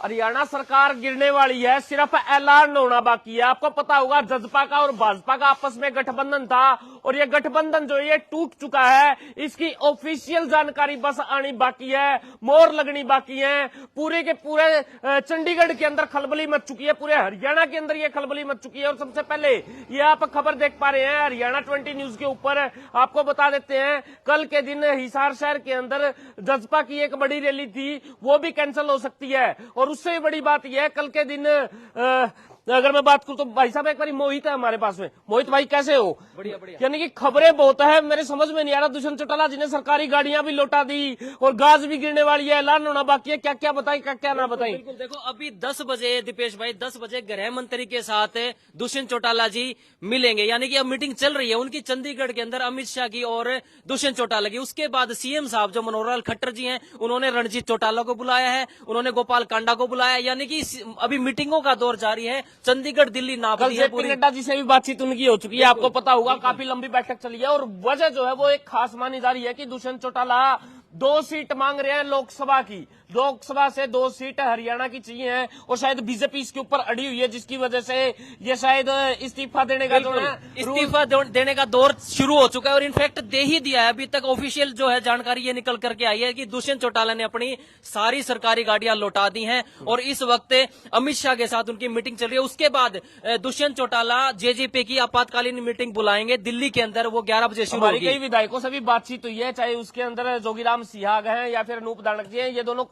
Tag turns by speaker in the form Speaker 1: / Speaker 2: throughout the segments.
Speaker 1: हरियाणा सरकार गिरने वाली है, सिर्फ ऐलान होना बाकी है। आपको पता होगा जसपा का और भाजपा का आपस में गठबंधन था और ये गठबंधन जो ये टूट चुका है। इसकी ऑफिशियल जानकारी बस आनी बाकी है, मोहर लगनी बाकी है। पूरे के पूरे चंडीगढ़ के अंदर खलबली मच चुकी है, पूरे हरियाणा के अंदर ये खलबली मच चुकी है। और सबसे पहले ये आप खबर देख पा रहे हैं हरियाणा 20 न्यूज के ऊपर। आपको बता देते हैं कल के दिन हिसार शहर के अंदर जसपा की एक बड़ी रैली थी, वो भी कैंसिल हो सकती है। और उससे भी बड़ी बात यह है कल के दिन अगर मैं बात करूं तो भाई साहब एक बार मोहित है हमारे पास में। मोहित भाई कैसे हो?
Speaker 2: बढ़िया बढ़िया।
Speaker 1: यानी कि खबरें बहुत है, मेरे समझ में नहीं आ रहा। दुष्यंत चौटाला जी ने सरकारी गाड़ियां भी लौटा दी और गाज भी गिरने वाली है, ऐलान होना बाकी है। क्या क्या बताई, क्या क्या ना बताई?
Speaker 2: बिल्कुल देखो, अभी 10 बजे दीपेश भाई 10 बजे गृह मंत्री के साथ दुष्यंत चौटाला जी मिलेंगे। यानी कि अब मीटिंग चल रही है उनकी चंडीगढ़ के अंदर अमित शाह की और दुष्यंत चौटाला की। उसके बाद सीएम साहब जो मनोहर लाल खट्टर जी हैं उन्होंने रणजीत चौटाला को बुलाया है, उन्होंने गोपाल कांडा को बुलाया। यानी कि अभी मीटिंगों का दौर जारी है। चंडीगढ़ दिल्ली नाप
Speaker 1: कल
Speaker 2: दी है
Speaker 1: जेपी
Speaker 2: पूरी।
Speaker 1: नड्डा जी से भी बातचीत उनकी हो चुकी है, आपको पता होगा। काफी लंबी बैठक चली है और वजह जो है वो एक खास मानी जा रही है कि दुष्यंत चौटाला 2 सीट मांग रहे हैं लोकसभा की। लोकसभा से 2 सीट हरियाणा की चाहिए है और शायद बीजेपी इसके ऊपर अड़ी हुई है, जिसकी वजह से ये शायद इस्तीफा देने का जो है
Speaker 2: इस्तीफा देने का दौर शुरू हो चुका है और इनफैक्ट दे ही दिया है। अभी तक ऑफिशियल जो है जानकारी ये निकल करके आई है कि दुष्यंत चौटाला ने अपनी सारी सरकारी गाड़ियां लौटा दी हैं और इस वक्त अमित शाह के साथ उनकी मीटिंग चल रही है। उसके बाद दुष्यंत चौटाला जेजेपी की आपातकालीन मीटिंग बुलाएंगे दिल्ली के अंदर, वो 11 बजे शुरू होगी।
Speaker 1: कई विधायकों से भी बातचीत हुई है, चाहे उसके अंदर जोगीराम सिहाग हैं या फिर अनूप दानक जी हैं। ये दोनों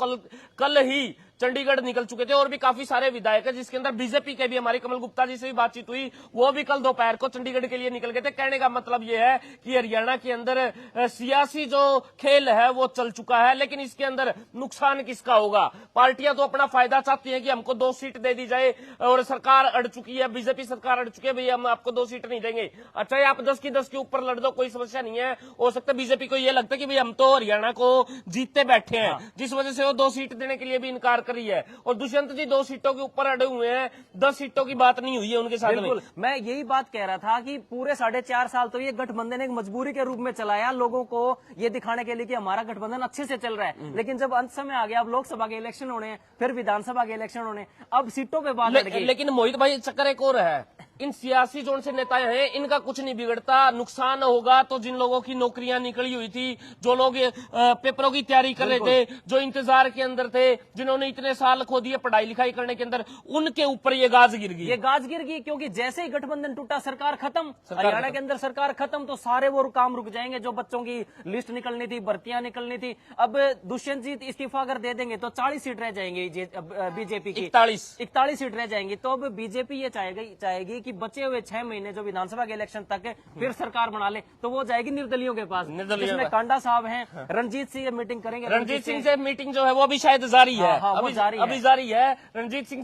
Speaker 1: कल ही चंडीगढ़ निकल चुके थे और भी काफी सारे विधायक हैं, जिसके अंदर बीजेपी के भी हमारी कमल गुप्ता जी से भी बातचीत हुई। वो भी कल दोपहर को चंडीगढ़ के लिए निकल गए थे। कहने का मतलब ये है कि हरियाणा के अंदर सियासी जो खेल है वो चल चुका है, लेकिन इसके अंदर नुकसान किसका होगा? पार्टियां तो अपना फायदा चाहती हैं कि हमको 2 सीट दे दी जाए और सरकार अड़ चुकी है, बीजेपी सरकार अड़ चुकी है, भैया हम आपको 2 सीट नहीं देंगे। अच्छा, आप 10 की 10 के ऊपर लड़ दो, कोई समस्या नहीं है। हो सकता है बीजेपी को यह लगता है कि भाई हम तो हरियाणा को जीतते बैठे हैं, जिस वजह से वो 2 सीट देने के लिए भी इनकार कर रही है। और दुष्यंत जी 2 सीटों के ऊपर अड़े हुए हैं, 10 सीटों की बात नहीं हुई है उनके साथ में।
Speaker 2: मैं यही बात कह रहा था कि पूरे 4.5 साल तो ये गठबंधन एक मजबूरी के रूप में चलाया, लोगों को ये दिखाने के लिए कि हमारा गठबंधन अच्छे से चल रहा है। लेकिन जब अंत समय आ गया, अब लोकसभा के इलेक्शन होने हैं, फिर विधानसभा के इलेक्शन होने, अब सीटों पे बात अड़ गई।
Speaker 1: लेकिन मोहित भाई चक्कर एक और है, इन सियासी जोन से नेता हैं, इनका कुछ नहीं बिगड़ता। नुकसान होगा तो जिन लोगों की नौकरियां निकली हुई थी, जो लोग पेपरों की तैयारी कर रहे थे, जो इंतजार के अंदर थे, जिन्होंने इतने साल खो दिए पढ़ाई लिखाई करने के अंदर, उनके ऊपर ये गाज गिर गई।
Speaker 2: ये गाज गिर गई क्योंकि जैसे ही गठबंधन टूटा सरकार खत्म, हरियाणा के अंदर सरकार खत्म, तो सारे वो काम रुक जाएंगे। जो बच्चों की लिस्ट निकलनी थी, भर्तियां निकलनी थी, अब दुष्यंत जी इस्तीफा अगर दे देंगे तो 40 सीट रह जाएंगी बीजेपी की, 41 सीट रह जाएंगी। तो अब बीजेपी ये चाहेगी कि बचे हुए 6 महीने जो विधानसभा के इलेक्शन तक है फिर सरकार बना ले, तो वो जाएगी निर्दलियों के पास, जिसमें कांडा साहब हैं, रणजीत सिंह मीटिंग करेंगे।
Speaker 1: रणजीत सिंह से मीटिंग जो है वो भी शायद जारी है, अभी जारी है। रणजीत सिंह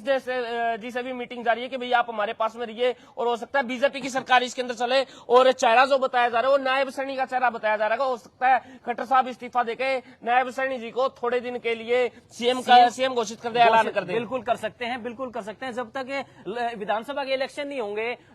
Speaker 1: जी से भी मीटिंग जारी है कि भाई आप हमारे पास में रहिए और हो सकता है बीजेपी की सरकार इसके अंदर चले। और चेहरा जो बताया जा रहा है वो नायब सैनी का चेहरा बताया जा रहा है। हो सकता है खट्टर साहब इस्तीफा देके नायब सैनी जी को थोड़े दिन के लिए सीएम घोषित कर दे, ऐलान कर दे।
Speaker 2: बिल्कुल कर सकते हैं, बिल्कुल कर सकते हैं। जब तक विधानसभा के इलेक्शन नहीं होंगे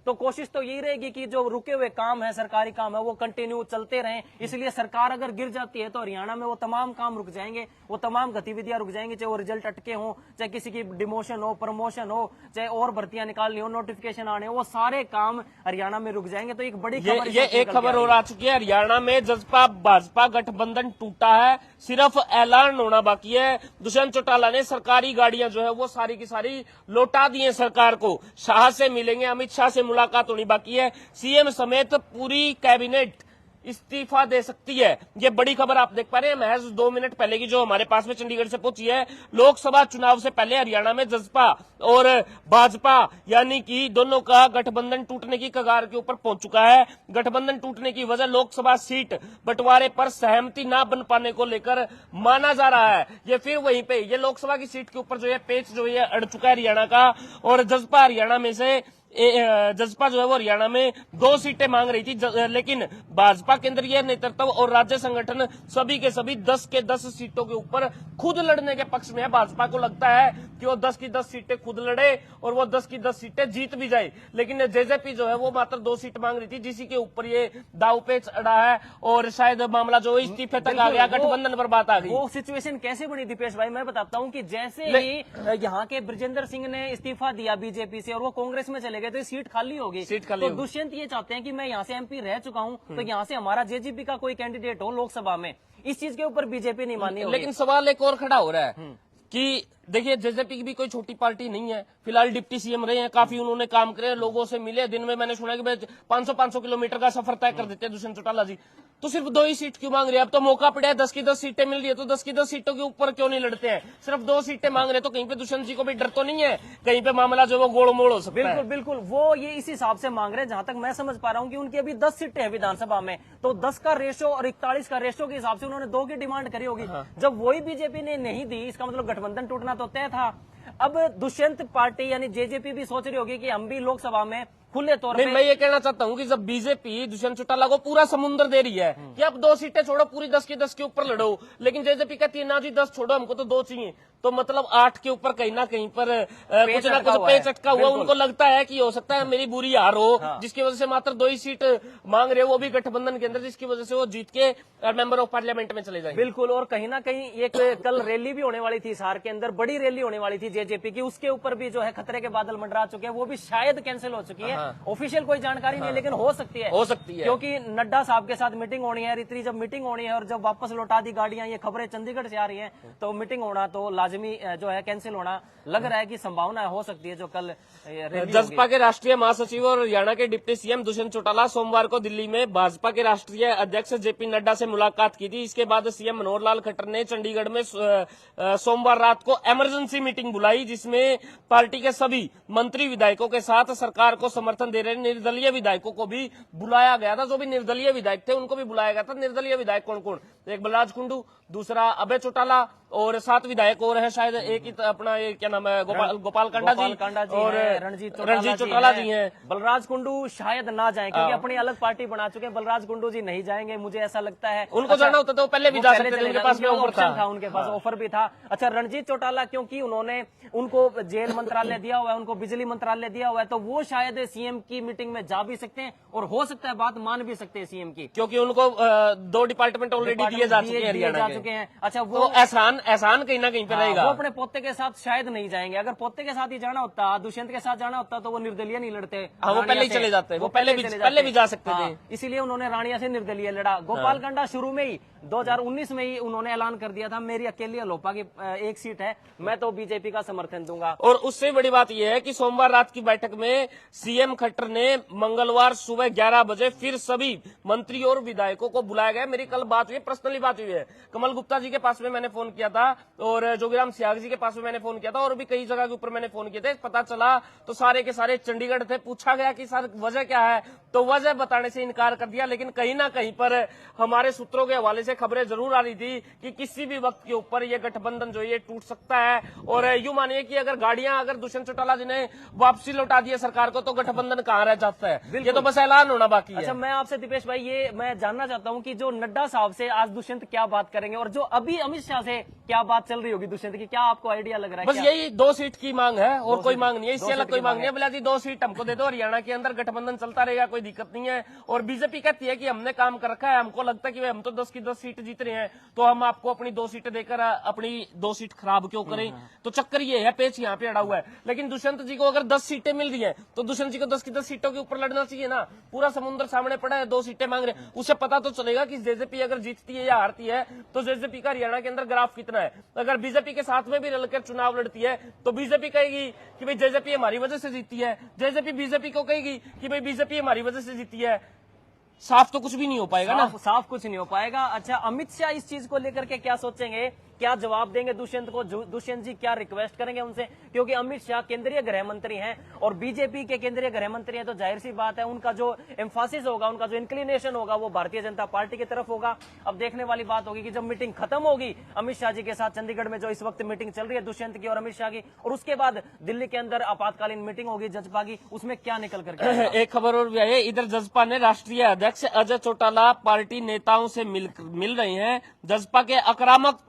Speaker 2: तो कोशिश तो यही रहेगी कि जो रुके हुए काम है, सरकारी काम है, वो कंटिन्यू चलते रहें। इसलिए सरकार अगर गिर जाती है तो हरियाणा में वो तमाम काम रुक जाएंगे, वो तमाम गतिविधियां रुक जाएंगी, चाहे वो रिजल्ट अटके हों, चाहे किसी की डिमोशन हो, प्रमोशन हो, चाहे और भर्तियां निकालनी हो, नोटिफिकेशन आने हो, वो सारे काम हरियाणा में रुक जाएंगे। तो एक बड़ी खबर
Speaker 1: ये एक खबर और आ चुकी है, हरियाणा में जसपा भाजपा गठबंधन टूटा है, सिर्फ ऐलान होना बाकी है। दुष्यंत चौटाला ने सरकारी गाड़ियां जो है वो सारी की सारी लौटा दी है सरकार को। शाह से मिलेंगे, अमित शाह से मुलाकात होनी बाकी है। सीएम समेत पूरी कैबिनेट इस्तीफा दे सकती है। ये बड़ी खबर आप देख पा रहे हैं महज 2 मिनट पहले की, जो हमारे पास में चंडीगढ़ से पहुंची है। लोकसभा चुनाव से पहले हरियाणा में जसपा और भाजपा यानी कि दोनों का गठबंधन टूटने की कगार के ऊपर पहुंच चुका है। गठबंधन टूटने की वजह लोकसभा सीट बंटवारे पर सहमति न बन पाने को लेकर माना जा रहा है। ये फिर वहीं पे ये लोकसभा की सीट के ऊपर जो है पेच जो है अड़ चुका है हरियाणा का। और जसपा हरियाणा में से जसपा जो है वो हरियाणा में 2 सीटें मांग रही थी, लेकिन भाजपा केंद्रीय नेतृत्व और राज्य संगठन सभी के सभी 10 के 10 सीटों के ऊपर खुद लड़ने के पक्ष में है। भाजपा को लगता है कि वो 10 की 10 सीटें खुद लड़े और वो 10 की 10 सीटें जीत भी जाए, लेकिन जेजेपी जो है वो मात्र 2 सीट मांग रही थी, जिसी के ऊपर ये दाव पेच अड़ा है और शायद मामला जो इस्तीफे तक आ गया, गठबंधन पर बात आ गई।
Speaker 2: वो सिचुएशन कैसे बनी दीपेश भाई, मैं बताता हूं कि जैसे ही यहाँ के ब्रजेंद्र सिंह ने इस्तीफा दिया बीजेपी से और वो कांग्रेस में चले गए तो सीट खाली होगी। तो दुष्यंत ये चाहते हैं कि मैं यहाँ से एमपी रह चुका हूँ, तो यहाँ से हमारा जेजेपी का कोई कैंडिडेट हो लोकसभा में। इस चीज के ऊपर बीजेपी नहीं मानी।
Speaker 1: लेकिन सवाल एक और खड़ा हो रहा है कि देखिए जेजेपी की भी कोई छोटी पार्टी नहीं है, फिलहाल डिप्टी सीएम रहे हैं, काफी उन्होंने काम करे, लोगों से मिले, दिन में मैंने सुना कि 500 किलोमीटर का सफर तय कर देते हैं दुष्यंत चौटाला जी। तो सिर्फ 2 ही सीट क्यों मांग रहे हैं? अब तो मौका पड़ा है, 10 की 10 सीटें मिल रही है, तो 10 की 10 सीटों के ऊपर क्यों नहीं लड़ते हैं? सिर्फ 2 सीटें मांग रहे हैं, तो कहीं पे दुष्यंत जी को भी डर तो नहीं है कहीं पे मामला जो वो गोड़ मोड़ हो सकता है?
Speaker 2: बिल्कुल बिल्कुल, वो ये इस हिसाब से मांग रहे हैं, जहां तक मैं समझ पा रहा हूं कि उनकी अभी 10 सीटें हैं विधानसभा में, तो 10 का रेशो और 41 का रेशो के हिसाब से उन्होंने 2 की डिमांड करी होगी। जब वही बीजेपी ने नहीं दी, इसका मतलब गठबंधन टूटना तो तय था। अब दुष्यंत पार्टी यानी जेजेपी भी सोच रही होगी कि हम भी लोकसभा में खुले तौर पे।
Speaker 1: मैं ये कहना चाहता हूँ कि जब बीजेपी दुष्यंत चौटाला को पूरा समुद्र दे रही है कि अब 2 सीटें छोड़ो, पूरी 10 की 10 के ऊपर लड़ो, लेकिन जेजेपी कहती है ना जी 10 छोड़ो, हमको तो 2 चाहिए, तो मतलब 8 के ऊपर कहीं ना कहीं पर कुछ ना कुछ पेच अटका हुआ। उनको लगता है कि हो सकता है मेरी बुरी हार हो, जिसकी वजह से मात्र 2 ही सीट मांग रहे हो, वो भी गठबंधन के अंदर, जिसकी वजह से वो जीत के मेंबर ऑफ पार्लियामेंट में चले जाएंगे।
Speaker 2: बिल्कुल, और कहीं ना कहीं एक कल रैली भी होने वाली थी हिसार के अंदर, बड़ी रैली होने वाली थी जेजेपी की, उसके ऊपर भी जो है खतरे के बादल मंडरा चुके हैं, वो भी शायद कैंसिल हो चुकी है। ऑफिशियल कोई जानकारी नहीं है, लेकिन हो सकती है क्योंकि नड्डा साहब के साथ मीटिंग होनी है, इतनी जब मीटिंग होनी है और जब वापस लौटा दी गाड़ियां, ये खबरें चंडीगढ़ से आ रही हैं, तो मीटिंग होना तो लाजमी जो है कैंसिल होना लग रहा है कि संभावना हो सकती है। जो कल
Speaker 1: जसपा के राष्ट्रीय महासचिव और हरियाणा के डिप्टी सीएम दुष्यंत चौटाला सोमवार को दिल्ली में भाजपा के राष्ट्रीय अध्यक्ष जेपी नड्डा से मुलाकात की थी। इसके बाद सीएम मनोहर लाल खट्टर ने चंडीगढ़ में सोमवार रात को इमरजेंसी मीटिंग बुलाई, जिसमें पार्टी के सभी मंत्री विधायकों के साथ सरकार को समर्थन दे रहे निर्दलीय विधायकों को भी बुलाया गया था। जो भी निर्दलीय विधायक थे उनको भी बुलाया गया था। निर्दलीय विधायक कौन कौन? एक बलराज कुंडू, दूसरा अभय चौटाला और 7 विधायक और है, शायद एक ही अपना ये क्या नाम है, गोपाल कांडा जी और रणजीत चौटाला जी हैं।
Speaker 2: बलराज कुंडू शायद ना जाए क्योंकि अपनी अलग पार्टी बना चुके हैं। बलराज कुंडू जी नहीं जाएंगे, मुझे ऐसा लगता है।
Speaker 1: उनको जाना होता तो पहले भी जा सकते थे, उनके पास में ऑफर था,
Speaker 2: उनके पास ऑफर भी था। अच्छा, रणजीत चौटाला क्योंकि उन्होंने उनको जेल मंत्रालय दिया हुआ है, उनको बिजली मंत्रालय दिया हुआ है, तो वो शायद सीएम की मीटिंग में जा भी सकते हैं और हो सकता है बात मान भी सकते हैं सीएम की,
Speaker 1: क्योंकि उनको 2 डिपार्टमेंट ऑलरेडी दिए जा चुके हैं।
Speaker 2: अच्छा, वो
Speaker 1: एहसान कहीं ना कहीं पे रहेगा।
Speaker 2: वो अपने पोते के साथ शायद नहीं जाएंगे। अगर पोते के साथ ही जाना होता, दुष्यंत के साथ जाना होता, तो वो निर्दलीय नहीं लड़ते।
Speaker 1: वो पहले ही चले जाते, वो पहले भी जा सकते थे।
Speaker 2: इसीलिए उन्होंने रानिया से निर्दलीय लड़ा। गोपाल कांडा शुरू में ही 2019 में ही उन्होंने ऐलान कर दिया था, मेरी अकेली अलोपा की 1 सीट है, मैं तो बीजेपी का समर्थन दूंगा।
Speaker 1: और उससे बड़ी बात यह है कि सोमवार रात की बैठक में सीएम खट्टर ने मंगलवार सुबह 11 बजे फिर सभी मंत्री और विधायकों को बुलाया गया। मेरी कल बात हुई, पर्सनली बात हुई है, कमल गुप्ता जी के पास में मैंने फोन किया था और जोगीराम सियाग जी के पास में मैंने फोन किया था और भी कई जगह के ऊपर मैंने फोन किए थे। पता चला तो सारे के सारे चंडीगढ़ थे। पूछा गया कि सर वजह क्या है, तो वजह बताने से इनकार कर दिया। लेकिन कहीं ना कहीं पर हमारे सूत्रों के हवाले से खबरें जरूर आ रही थी कि किसी भी वक्त के ऊपर ये गठबंधन जो ये टूट सकता है। और यूं मानिए कि अगर दुष्यंत चौटाला जी ने वापसी लौटा दी है सरकार को, तो गठबंधन कहां रह जाता है? ये तो बस ऐलान होना बाकी है।
Speaker 2: अच्छा, मैं आपसे दीपेश भाई ये मैं जानना चाहता हूं कि जो नड्डा साहब से आज दुष्यंत क्या बात करेंगे और जो अभी अमित शाह से क्या बात चल रही होगी दुष्यंत की, क्या आपको आइडिया लग रहा है?
Speaker 1: बस यही 2 सीट की मांग है और कोई मांग नहीं है, इससे अलग कोई मांग नहीं है। बोला जी 2 सीट हमको दे दो, हरियाणा के अंदर गठबंधन चलता रहेगा, कोई दिक्कत नहीं है। और बीजेपी कहती है कि हमने काम कर रखा है, हमको लगता है कि हम तो 10 की 10 सीट जीत रहे हैं, तो हम आपको अपनी 2 सीटें देकर अपनी 2 सीट खराब क्यों करें? तो चक्कर ये है, पेच यहाँ पे अड़ा हुआ है। लेकिन दुष्यंत जी को अगर 10 सीटें मिल रही है तो दुष्यंत जी को 10 की 10 सीटों के ऊपर लड़ना चाहिए ना। पूरा समुद्र सामने पड़ा है, 2 सीटें मांग रहे हैं, उससे पता तो चलेगा कि जेजेपी अगर जीतती है या हारती है, तो जेजेपी का हरियाणा के अंदर ग्राफ कितना है। अगर बीजेपी के साथ में भी रलकर चुनाव लड़ती है तो बीजेपी कहेगी कि भाई जेजेपी हमारी वजह से जीती है, जेजेपी बीजेपी को कहेगी कि भाई बीजेपी हमारी वजह से जीती है। साफ तो कुछ भी नहीं हो पाएगा ना,
Speaker 2: साफ कुछ नहीं हो पाएगा। अच्छा, अमित शाह इस चीज को लेकर के क्या सोचेंगे क्या जवाब देंगे दुष्यंत को, दुष्यंत जी क्या रिक्वेस्ट करेंगे उनसे, क्योंकि अमित शाह केंद्रीय गृह मंत्री हैं और बीजेपी के केंद्रीय गृह मंत्री हैं, तो जाहिर सी बात है उनका जो एम्फासिस होगा, उनका जो इंक्लिनेशन होगा वो भारतीय जनता पार्टी की तरफ होगा। अब देखने वाली बात होगी कि जब मीटिंग खत्म होगी अमित शाह जी के साथ चंडीगढ़ में, जो इस वक्त मीटिंग चल रही है दुष्यंत की और अमित शाह की, और उसके बाद दिल्ली के अंदर आपातकालीन मीटिंग होगी जजपा की, उसमें क्या निकल करके आएगा?
Speaker 1: एक खबर और भी आई है, इधर जसपा ने राष्ट्रीय अध्यक्ष अजय चौटाला पार्टी नेताओं से मिल रहे हैं। जसपा के आक्रामक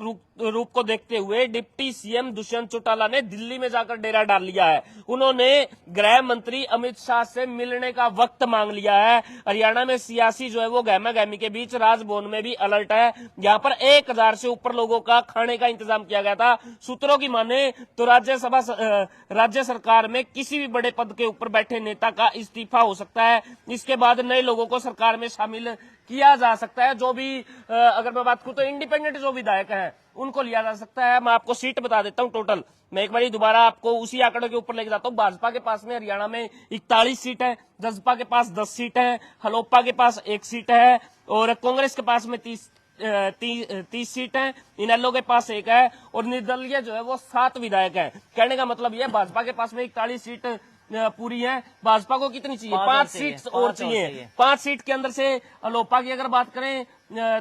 Speaker 1: रूप को देखते हुए डिप्टी सीएम दुष्यंत चौटाला ने दिल्ली में जाकर डेरा डाल लिया है। उन्होंने गृह मंत्री अमित शाह से मिलने का वक्त मांग लिया है। हरियाणा में सियासी जो है वो गहमा गहमी के बीच राजभवन में भी अलर्ट है। यहाँ पर 1000 से ऊपर लोगों का खाने का इंतजाम किया गया था। सूत्रों की माने तो राज्य सरकार में किसी भी बड़े पद के ऊपर बैठे नेता का इस्तीफा हो सकता है। इसके बाद नए लोगों को सरकार में शामिल किया जा सकता है। जो भी अगर मैं बात करूं तो इंडिपेंडेंट जो विधायक हैं उनको लिया जा सकता है। मैं आपको सीट बता देता हूं टोटल, मैं एक बार दोबारा आपको उसी आंकड़े के ऊपर लेके जाता हूं। भाजपा के पास में हरियाणा में 41 सीट है, जसपा के पास 10 सीट है, हलोपा के पास 1 सीट है और कांग्रेस के पास में 30 सीट है, इनेलो के पास 1 है और निर्दलीय जो है वो 7 विधायक है। कहने का मतलब यह भाजपा के पास में 41 सीट पूरी है। भाजपा को कितनी चाहिए? 5 सीट और चाहिए। 5 सीट के अंदर से अलोपा की अगर बात करें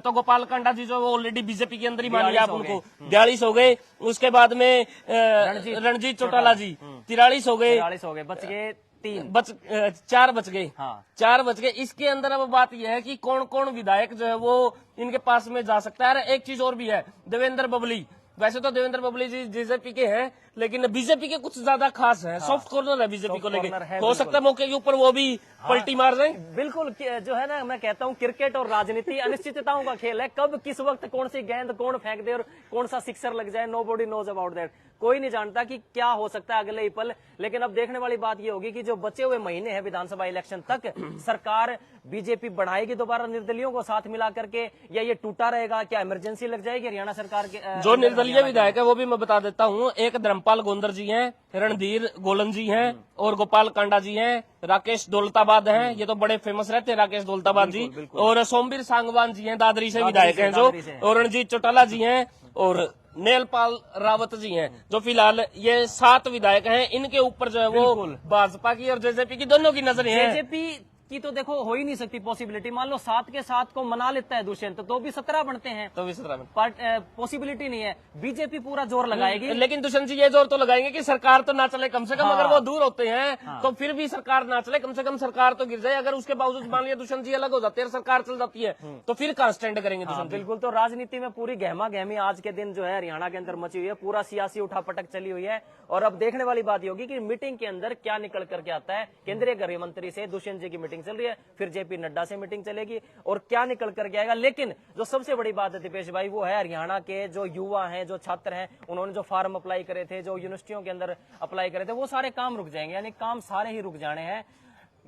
Speaker 1: तो गोपाल कांडा जी जो ऑलरेडी बीजेपी के अंदर ही मान लिया आप उनको, 42 हो गए। उसके बाद में रणजीत चौटाला जी 43 हो गए,
Speaker 2: बच गए
Speaker 1: 4 बच गए।
Speaker 2: हाँ।
Speaker 1: 4 बच गए। इसके अंदर अब बात यह है कि कौन कौन विधायक जो है वो इनके पास में जा सकता है। एक चीज और भी है, देवेंद्र बबली। वैसे तो देवेंद्र बबली जी बीजेपी के हैं लेकिन बीजेपी के कुछ ज्यादा खास है। सॉफ्ट कॉर्नर है बीजेपी को लेकर, हो सकता है मौके के ऊपर वो भी पलटी मार रहे।
Speaker 2: बिल्कुल, जो है ना, मैं कहता हूं क्रिकेट और राजनीति अनिश्चितताओं का खेल है। कब किस वक्त कौन सी गेंद कौन फेंक दे और कौन सा सिक्सर लग जाए, नोबडी नोज अबाउट दैट। कोई नहीं जानता कि क्या हो सकता है अगले ही पल। लेकिन अब देखने वाली बात ये होगी कि जो बचे हुए महीने हैं विधानसभा इलेक्शन तक, सरकार बीजेपी बढ़ाएगी दोबारा निर्दलियों को साथ मिला करके, या ये टूटा रहेगा? क्या इमरजेंसी लग जाएगी हरियाणा सरकार के?
Speaker 1: जो निर्दलीय विधायक है वो भी मैं बता देता हूँ। एक धर्मपाल गोंदर जी हैं, रणधीर गोलन जी हैं और गोपाल कांडा जी हैं, राकेश दौलताबाद हैं, ये तो बड़े फेमस रहते हैं राकेश दौलताबाद जी, और सोमवीर सांगवान जी हैं, दादरी से विधायक हैं जो, और रणजीत चौटाला जी हैं और नेलपाल रावत जी हैं, जो फिलहाल ये 7 विधायक हैं। इनके ऊपर जो है वो भाजपा की और जेजेपी की दोनों की नजर है।
Speaker 2: जेजेपी की तो देखो हो ही नहीं सकती पॉसिबिलिटी। मान लो 7 के 7 को मना लेता है दुष्यंत, तो भी 17 बनते हैं,
Speaker 1: तो भी 17
Speaker 2: पॉसिबिलिटी नहीं है। बीजेपी पूरा जोर लगाएगी।
Speaker 1: लेकिन दुष्यंत जी ये जोर तो लगाएंगे कि सरकार तो ना चले कम से कम। अगर वो दूर होते हैं तो फिर भी सरकार ना चले, कम से कम सरकार तो गिर जाए। अगर उसके बावजूद मान लिया दुष्यंत जी अलग हो जाते हैं, सरकार चल जाती है, तो फिर कहां स्टैंड करेंगे दुष्यंत?
Speaker 2: बिल्कुल। तो राजनीति में पूरी गहमा गहमी आज के दिन जो है हरियाणा के अंदर मची हुई है, पूरा सियासी उठापटक चली हुई है। और अब देखने वाली बात ये होगी कि मीटिंग के अंदर क्या निकल करके आता है। केंद्रीय गृह मंत्री से दुष्यंत जी की मीटिंग चल रही है, फिर जेपी नड्डा से मीटिंग चलेगी और क्या निकल करके आएगा। लेकिन जो सबसे बड़ी बात है दीपेश भाई, वो है हरियाणा के जो युवा हैं, जो छात्र हैं, उन्होंने जो फॉर्म अप्लाई करे थे, जो यूनिवर्सिटियों के अंदर अप्लाई करे थे, वो सारे काम रुक जाएंगे। यानी काम सारे ही रुक जाने हैं।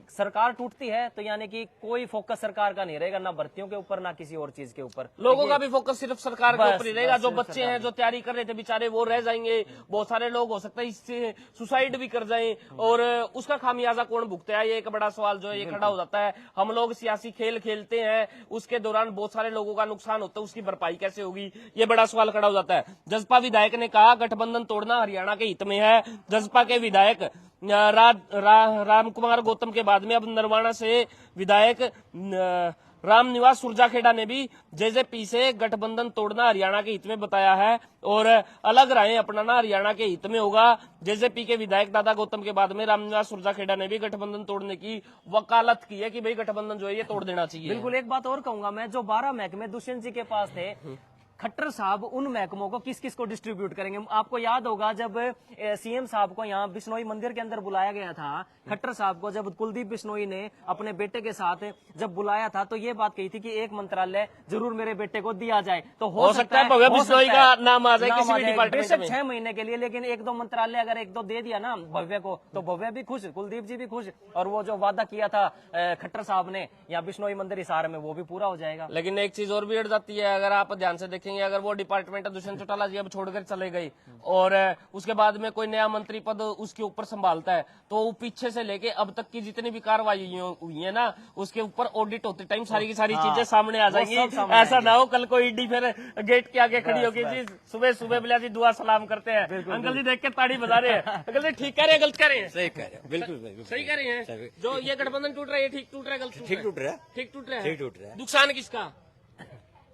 Speaker 2: सरकार टूटती है तो यानी कि कोई फोकस सरकार का नहीं रहेगा, ना भर्तियों के ऊपर ना किसी और चीज के ऊपर।
Speaker 1: लोगों का भी फोकस सिर्फ सरकार के ऊपर ही रहेगा। जो बच्चे हैं जो तैयारी कर रहे थे बेचारे वो रह जाएंगे। बहुत सारे लोग हो सकता है इससे सुसाइड भी कर जाएं और उसका खामियाजा कौन भुगता है, ये एक बड़ा सवाल जो है ये खड़ा हो जाता है। हम लोग सियासी खेल खेलते हैं, उसके दौरान बहुत सारे लोगों का नुकसान होता है, उसकी भरपाई कैसे होगी, ये बड़ा सवाल खड़ा हो जाता है। जसपा विधायक ने कहा गठबंधन तोड़ना हरियाणा के हित में है। जसपा के विधायक राम कुमार गौतम के बाद में अब नरवाना से विधायक रामनिवास सुरजाखेड़ा ने भी जेजेपी से गठबंधन तोड़ना हरियाणा के हित में बताया है और अलग राहें अपनाना हरियाणा के हित में होगा। जेजेपी के विधायक दादा गौतम के बाद में रामनिवास सुरजाखेड़ा ने भी गठबंधन तोड़ने की वकालत की है कि भाई गठबंधन जो है ये तोड़ देना चाहिए।
Speaker 2: बिल्कुल। एक बात और कहूंगा मैं, जो 12 महकमे दुष्यंत जी के पास थे, खट्टर साहब उन महकमों को किस किस को डिस्ट्रीब्यूट करेंगे? आपको याद होगा जब सीएम साहब को यहाँ बिश्नोई मंदिर के अंदर बुलाया गया था, खट्टर साहब को जब कुलदीप बिश्नोई ने अपने बेटे के साथ जब बुलाया था, तो ये बात कही थी कि एक मंत्रालय जरूर मेरे बेटे को दिया जाए। तो हो सकता है
Speaker 1: भव्य बिश्नोई का नाम आ जाए किसी भी डिपार्टमेंट में
Speaker 2: 6 महीने के लिए, लेकिन 1-2 मंत्रालय अगर 1-2 दे दिया ना भव्य को, तो भव्य भी खुश, कुलदीप जी भी खुश, और वो जो वादा किया था खट्टर साहब ने यहाँ बिश्नोई मंदिर हिसार में, वो भी पूरा हो जाएगा।
Speaker 1: लेकिन एक चीज और भी अड़ जाती है, अगर आप ध्यान से देखें देखेंगे अगर वो डिपार्टमेंट दुष्यंत चौटाला जी अब छोड़कर चले गए और उसके बाद में कोई नया मंत्री पद उसके ऊपर संभालता है, तो वो पीछे से लेके अब तक की जितनी भी कार्रवाई हुई है ना, उसके ऊपर ऑडिट होते टाइम सारी की सारी चीजें सामने आ जाएंगी। ऐसा ना हो कल को ईडी फिर गेट के आगे खड़ी होगी जी सुबह सुबह बिला जी दुआ सलाम करते हैं, अंकल जी देख के ताड़ी बजा रहे हैं। अंकल जी ठीक कह रहे हैं गलत कह रहे हैं?
Speaker 3: सही कह रहे हैं, बिल्कुल
Speaker 1: सही कह रहे हैं। जो ये गठबंधन टूट रहा है ये ठीक टूट रहा है गलत
Speaker 3: ठीक टूट रहा है,
Speaker 1: ठीक टूट रहा है,
Speaker 3: ठीक टूट रहा है।
Speaker 1: नुकसान किसका?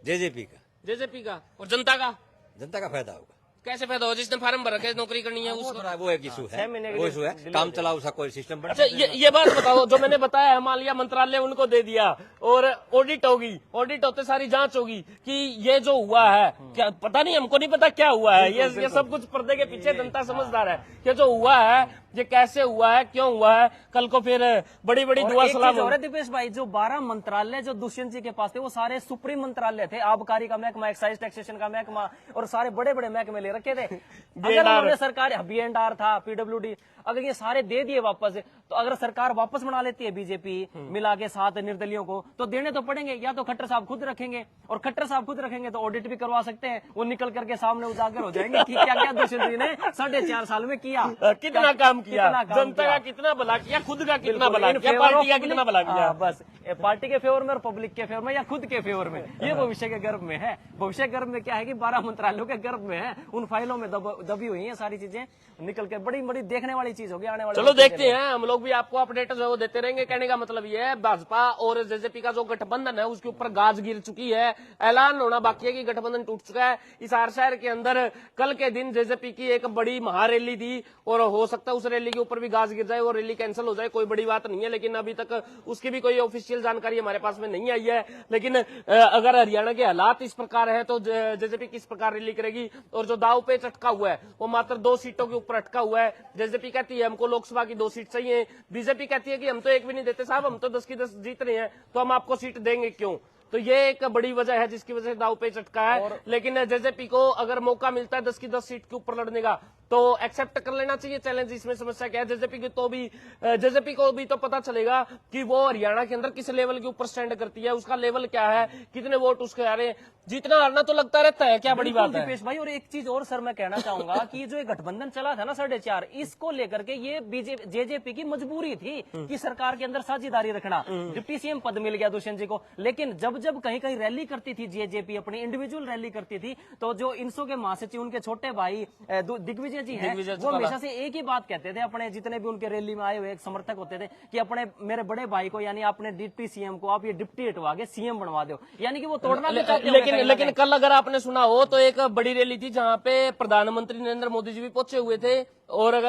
Speaker 3: जेजेपी का,
Speaker 1: जेजेपी का और जनता का?
Speaker 3: जनता का फायदा होगा।
Speaker 1: कैसे फायदा हो? जिसने फार्म भर रखे नौकरी करनी है उसको,
Speaker 3: वो एक इशू है, वो इशू है, काम चलाओ उसका कोई सिस्टम बना।
Speaker 1: अच्छा ये बात बताओ, जो मैंने बताया हिमालय मंत्रालय उनको दे दिया और ऑडिट होगी, ऑडिट होते सारी जांच होगी कि ये जो हुआ है क्या, पता नहीं, हमको नहीं पता क्या हुआ है, ये सब कुछ पर्दे के पीछे जनता समझदार है। ये जो हुआ है ये कैसे हुआ है, क्यों हुआ है, कल को फिर बड़ी बड़ी दुआ सलाम
Speaker 2: हो रहा है। दीपेश भाई, जो 12 मंत्रालय जो दुष्यंत जी के पास थे वो सारे सुप्रीम मंत्रालय थे, आबकारी का महकमा, एक्साइज टैक्सेशन का महकमा और सारे बड़े बड़े महकमे ले रखे थे। अगर उन्होंने सरकार BNR था, PWD, अगर ये सारे दे दिए वापस, तो अगर सरकार वापस बना लेती है बीजेपी मिला के साथ निर्दलियों को, तो देने तो पड़ेंगे, या तो खट्टर साहब खुद रखेंगे, और खट्टर साहब खुद रखेंगे तो ऑडिट भी करवा सकते हैं, वो निकल करके सामने उजागर हो जाएंगे कि क्या क्या दुष्यंत जी ने 4.5 साल में किया,
Speaker 1: कितना काम किया, जनता का कितना भला किया, खुद का कितना भला किया, पार्टी का कितना भला किया।
Speaker 2: बस पार्टी के फेवर में और पब्लिक के फेवर में या खुद के फेवर में, ये भविष्य के गर्भ में है। भविष्य गर्भ में क्या है कि 12 मंत्रालयों के गर्भ में है, उन फाइलों में दबी हुई है सारी चीजें, निकल के बड़ी बड़ी देखने वाली चीज होगी आने वाले।
Speaker 1: चलो देखते हैं, हम लोग भी आपको अपडेट जो वो देते रहेंगे। कहने का मतलब ये है भाजपा और जेजेपी का जो गठबंधन है उसके ऊपर गाज गिर चुकी है, ऐलान होना बाकी है कि गठबंधन टूट चुका है। हिसार शहर के अंदर कल के दिन जेजेपी की एक बड़ी महारैली थी और हो सकता है उस रैली के ऊपर भी गाज गिर जाए, वो रैली कैंसिल हो जाए, कोई बड़ी बात नहीं है, लेकिन अभी तक उसकी भी कोई ऑफिशियल जानकारी हमारे पास में नहीं आई है। लेकिन अगर हरियाणा के हालात इस प्रकार है तो जेजेपी किस प्रकार रैली करेगी, और जो दाव पे अटका हुआ है वो मात्र 2 सीटों के ऊपर अटका हुआ है। जेजेपी कहती है हमको लोकसभा की 2 सीट चाहिए, बीजेपी कहती है कि हम तो एक भी नहीं देते साहब, हम तो 10 की 10 जीत रहे हैं, तो हम आपको सीट देंगे क्यों। तो ये एक बड़ी वजह है जिसकी वजह से दाव पे चटका है। लेकिन जेजेपी को अगर मौका मिलता है 10 की 10 सीट के ऊपर लड़ने का तो एक्सेप्ट कर लेना चाहिए चैलेंज। इसमें समस्या क्या है, जेजेपी को भी तो पता चलेगा कि वो हरियाणा के अंदर किस लेवल के ऊपर स्टैंड करती है, उसका लेवल क्या है, कितने वोट उसके आ रहे हैं, जीतना हारना तो लगता रहता है, क्या बड़ी बात है।
Speaker 2: दीपेश भाई, और एक चीज और सर मैं कहना चाहूंगा कि जो ये गठबंधन चला था ना 4.5, इसको लेकर के ये जेजेपी की मजबूरी थी कि सरकार के अंदर साझेदारी रखना। डिप्टी CM पद मिल गया दुष्यंत जी को, लेकिन जब जब कहीं कहीं रैली करती थी जेजेपी, अपनी इंडिविजुअल रैली करती थी, तो जो इनसो के महासचिव उनके छोटे भाई दिग्विजय जी हैं, वो हमेशा से एक ही बात कहते थे, अपने जितने भी उनके रैली में आए हुए एक समर्थक होते थे कि अपने मेरे बड़े भाई को, यानी अपने डिप्टी CM को आप ये डिप्टी हटवा के CM बनवा दो, यानी कि वो तोड़ना भी चाहते हैं।
Speaker 1: लेकिन कल अगर आपने सुना हो तो एक बड़ी रैली थी जहां पे प्रधानमंत्री नरेंद्र मोदी जी भी पहुंचे हुए थे और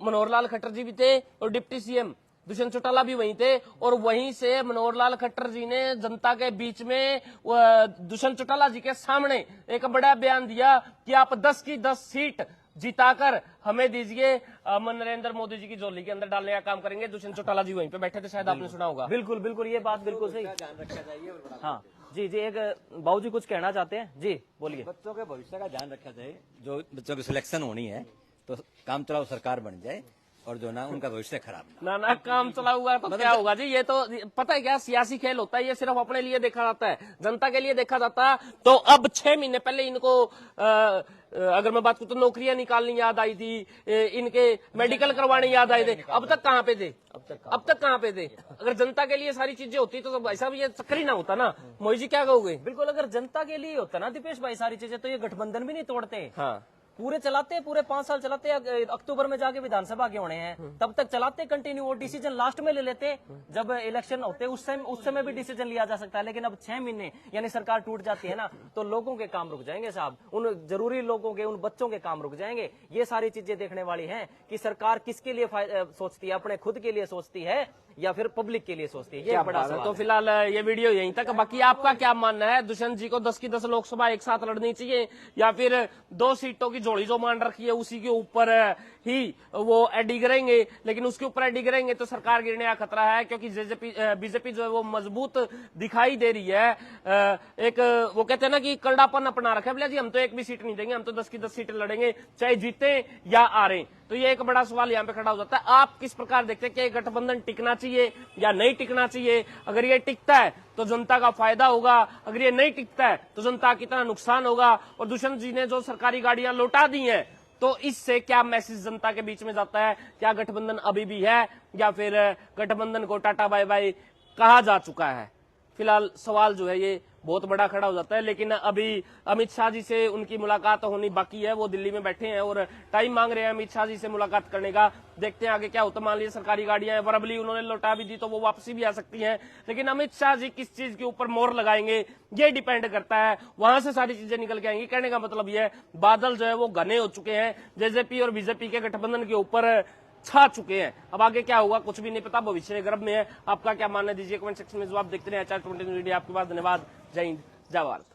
Speaker 1: मनोहर लाल खट्टर जी भी थे और डिप्टी CM दुष्यंत चौटाला भी वहीं थे, और वहीं से मनोहर लाल खट्टर जी ने जनता के बीच में दुष्यंत चौटाला जी के सामने एक बड़ा बयान दिया कि आप 10 की 10 सीट जिताकर हमें दीजिए, हम नरेंद्र मोदी जी की झोली के अंदर डालने का काम करेंगे। दुष्यंत चौटाला जी वहीं पे बैठे थे, शायद आपने सुना होगा।
Speaker 2: बिल्कुल बिल्कुल, ये बात बिल्कुल सही। हाँ जी जी, एक बाबूजी कुछ कहना चाहते हैं जी, बोलिए।
Speaker 3: बच्चों के भविष्य का ध्यान रखा जाए, जो बच्चों की सिलेक्शन होनी है तो काम चलाओ सरकार बन जाए, और जो ना उनका भविष्य खराब
Speaker 1: ना काम चला हुआ तो क्या होगा जी। ये तो पता है क्या, सियासी खेल होता है, ये सिर्फ अपने लिए देखा जाता है, जनता के लिए देखा जाता है। तो अब 6 महीने पहले इनको अगर मैं बात करूं तो नौकरियां निकालनी याद आई थी, इनके मेडिकल करवाने याद आए थे, अब तक कहाँ पे थे, अब तक कहाँ पे थे। अगर जनता के लिए सारी चीजें होती तो भाई साहब ये चक्कर ही ना होता ना। मोदी जी क्या कहोगे?
Speaker 2: बिल्कुल, अगर जनता के लिए होता ना दीपेश भाई सारी चीजें, तो ये गठबंधन भी नहीं तोड़ते।
Speaker 1: हाँ,
Speaker 2: पूरे चलाते, पूरे 5 साल चलाते, अक्टूबर में जाके विधानसभा के होने हैं, तब तक चलाते कंटिन्यू, और डिसीजन लास्ट में ले लेते जब इलेक्शन होते, उस समय भी डिसीजन लिया जा सकता है। लेकिन अब 6 महीने यानी सरकार टूट जाती है ना, तो लोगों के काम रुक जाएंगे साहब, उन जरूरी लोगों के, उन बच्चों के काम रुक जाएंगे। ये सारी चीजें देखने वाली हैं कि सरकार किसके लिए सोचती है, अपने खुद के लिए सोचती है या फिर पब्लिक के लिए सोचती है, ये बड़ा सवाल।
Speaker 1: तो फिलहाल ये वीडियो यहीं तक। बाकी आपका क्या मानना है, दुष्यंत जी को 10 की 10 लोकसभा एक साथ लड़नी चाहिए या फिर 2 सीटों की जोड़ी जो मान रखी है उसी के ऊपर ही वो एडी करेंगे? लेकिन उसके ऊपर एडी करेंगे तो सरकार गिरने का खतरा है, क्योंकि बीजेपी जो है वो मजबूत दिखाई दे रही है। एक वो कहते हैं ना कि कड़ापन अपना रखा है, बोले जी हम तो एक भी सीट नहीं देंगे, हम तो 10 की 10 सीटें लड़ेंगे चाहे जीते या हारें। तो ये एक बड़ा सवाल यहाँ पे खड़ा हो जाता है। आप किस प्रकार देखते हैं कि गठबंधन टिकना चाहिए या नहीं टिकना चाहिए? अगर ये टिकता है तो जनता का फायदा होगा, अगर ये नहीं टिकता है तो जनता की तरह नुकसान होगा। और दुष्यंत जी ने जो सरकारी गाड़ियां लौटा दी हैं, तो इससे क्या मैसेज जनता के बीच में जाता है? क्या गठबंधन अभी भी है या फिर गठबंधन को टाटा बाय बाय कहा जा चुका है? फिलहाल सवाल जो है ये बहुत बड़ा खड़ा हो जाता है। लेकिन अभी अमित शाह जी से उनकी मुलाकात होनी बाकी है। वो दिल्ली में बैठे हैं और टाइम मांग रहे हैं अमित शाह जी से मुलाकात करने का। देखते हैं आगे क्या होता है। मान लीजिए सरकारी गाड़ियां हैं, वरबली उन्होंने लौटा भी दी तो वो वापसी भी आ सकती हैं। लेकिन अमित शाह जी किस चीज के ऊपर मोहर लगाएंगे ये डिपेंड करता है। वहां से सारी चीजें निकल के आएंगी। कहने का मतलब ये है बादल जो है वो घने हो चुके हैं, जेजेपी और बीजेपी के गठबंधन के ऊपर छा चुके हैं। अब आगे क्या होगा कुछ भी नहीं पता, भविष्य गर्भ में है। आपका क्या मानना है दीजिए कमेंट सेक्शन में जवाब। देखते रहे HR 20 मीडिया। आपके पास धन्यवाद। जय हिंद, जय भारत।